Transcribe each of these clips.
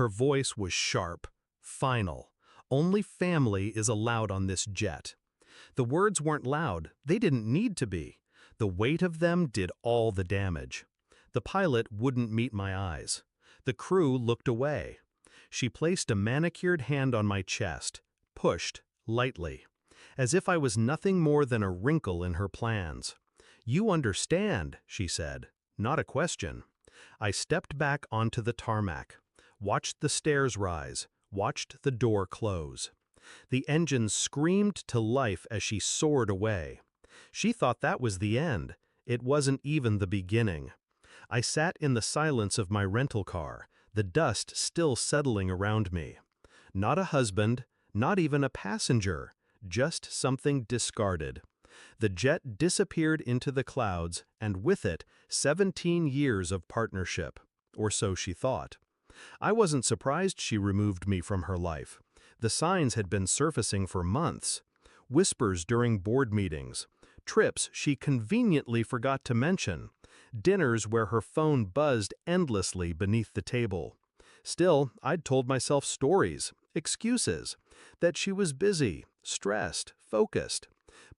Her voice was sharp, final. Only family is allowed on this jet. The words weren't loud, they didn't need to be. The weight of them did all the damage. The pilot wouldn't meet my eyes. The crew looked away. She placed a manicured hand on my chest, pushed, lightly, as if I was nothing more than a wrinkle in her plans. "You understand," she said, not a question. I stepped back onto the tarmac, watched the stairs rise, watched the door close. The engine screamed to life as she soared away. She thought that was the end. It wasn't even the beginning. I sat in the silence of my rental car, the dust still settling around me. Not a husband, not even a passenger, just something discarded. The jet disappeared into the clouds, and with it, 17 years of partnership, or so she thought. I wasn't surprised she removed me from her life. The signs had been surfacing for months. Whispers during board meetings, trips she conveniently forgot to mention, dinners where her phone buzzed endlessly beneath the table. Still, I'd told myself stories, excuses, that she was busy, stressed, focused.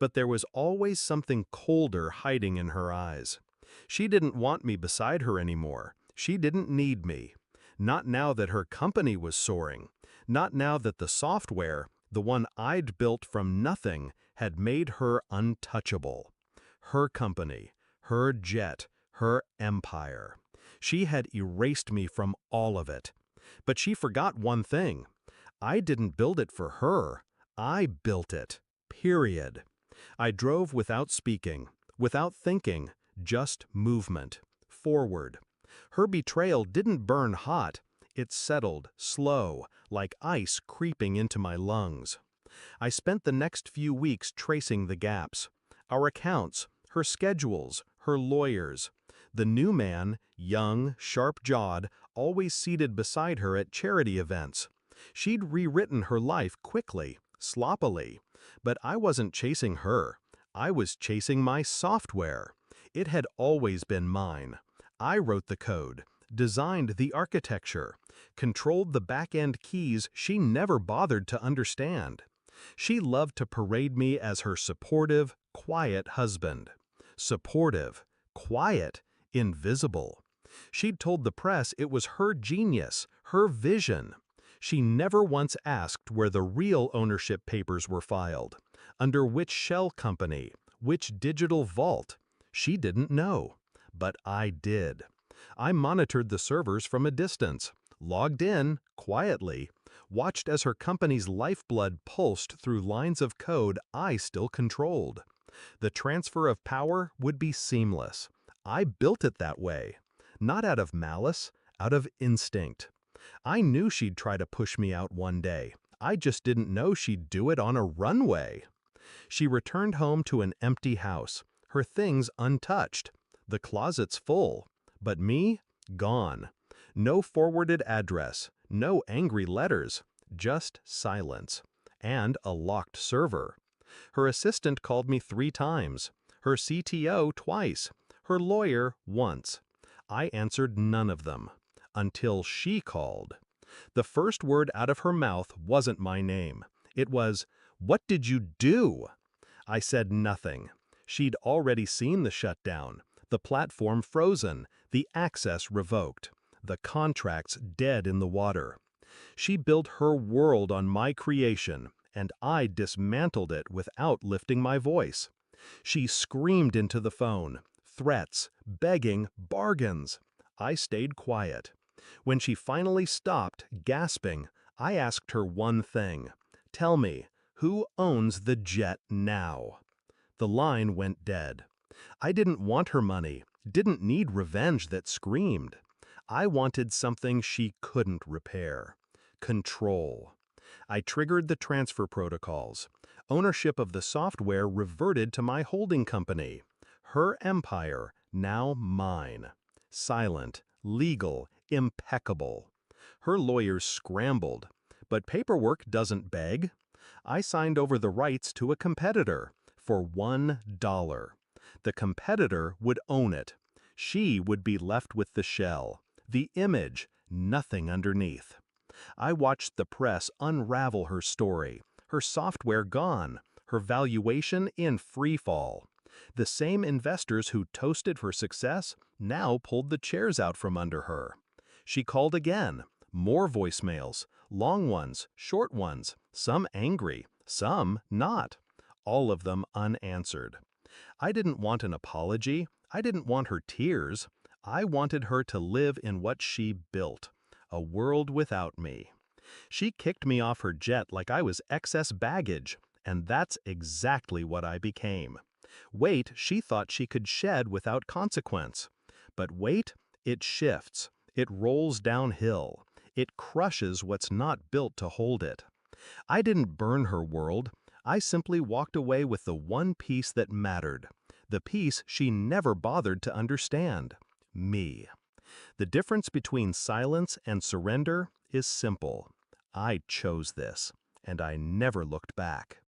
But there was always something colder hiding in her eyes. She didn't want me beside her anymore. She didn't need me. Not now that her company was soaring. Not now that the software, the one I'd built from nothing, had made her untouchable. Her company, her jet, her empire. She had erased me from all of it. But she forgot one thing. I didn't build it for her. I built it. Period. I drove without speaking, without thinking, just movement. Forward. Her betrayal didn't burn hot. It settled, slow, like ice creeping into my lungs. I spent the next few weeks tracing the gaps. Our accounts, her schedules, her lawyers. The new man, young, sharp-jawed, always seated beside her at charity events. She'd rewritten her life quickly, sloppily. But I wasn't chasing her. I was chasing my software. It had always been mine. I wrote the code, designed the architecture, controlled the back-end keys she never bothered to understand. She loved to parade me as her supportive, quiet husband. Supportive, quiet, invisible. She'd told the press it was her genius, her vision. She never once asked where the real ownership papers were filed, under which shell company, which digital vault. She didn't know. But I did. I monitored the servers from a distance, logged in, quietly, watched as her company's lifeblood pulsed through lines of code I still controlled. The transfer of power would be seamless. I built it that way. Not out of malice, out of instinct. I knew she'd try to push me out one day. I just didn't know she'd do it on a runway. She returned home to an empty house, her things untouched, the closets full, but me, gone. No forwarded address, no angry letters, just silence, and a locked server. Her assistant called me 3 times, her CTO twice, her lawyer once. I answered none of them, until she called. The first word out of her mouth wasn't my name. It was, "What did you do?" I said nothing. She'd already seen the shutdown, the platform frozen, the access revoked, the contracts dead in the water. She built her world on my creation, and I dismantled it without lifting my voice. She screamed into the phone, threats, begging, bargains. I stayed quiet. When she finally stopped, gasping, I asked her one thing. "Tell me, who owns the jet now?" The line went dead. I didn't want her money, didn't need revenge that screamed. I wanted something she couldn't repair. Control. I triggered the transfer protocols. Ownership of the software reverted to my holding company. Her empire, now mine. Silent, legal, impeccable. Her lawyers scrambled. But paperwork doesn't beg. I signed over the rights to a competitor for $1. The competitor would own it. She would be left with the shell, the image, nothing underneath. I watched the press unravel her story, her software gone, her valuation in free fall. The same investors who toasted her success now pulled the chairs out from under her. She called again, more voicemails, long ones, short ones, some angry, some not, all of them unanswered. I didn't want an apology, I didn't want her tears, I wanted her to live in what she built, a world without me. She kicked me off her jet like I was excess baggage, and that's exactly what I became. Weight she thought she could shed without consequence. But weight, it shifts, it rolls downhill, it crushes what's not built to hold it. I didn't burn her world, I simply walked away with the one piece that mattered, the piece she never bothered to understand, me. The difference between silence and surrender is simple. I chose this, and I never looked back.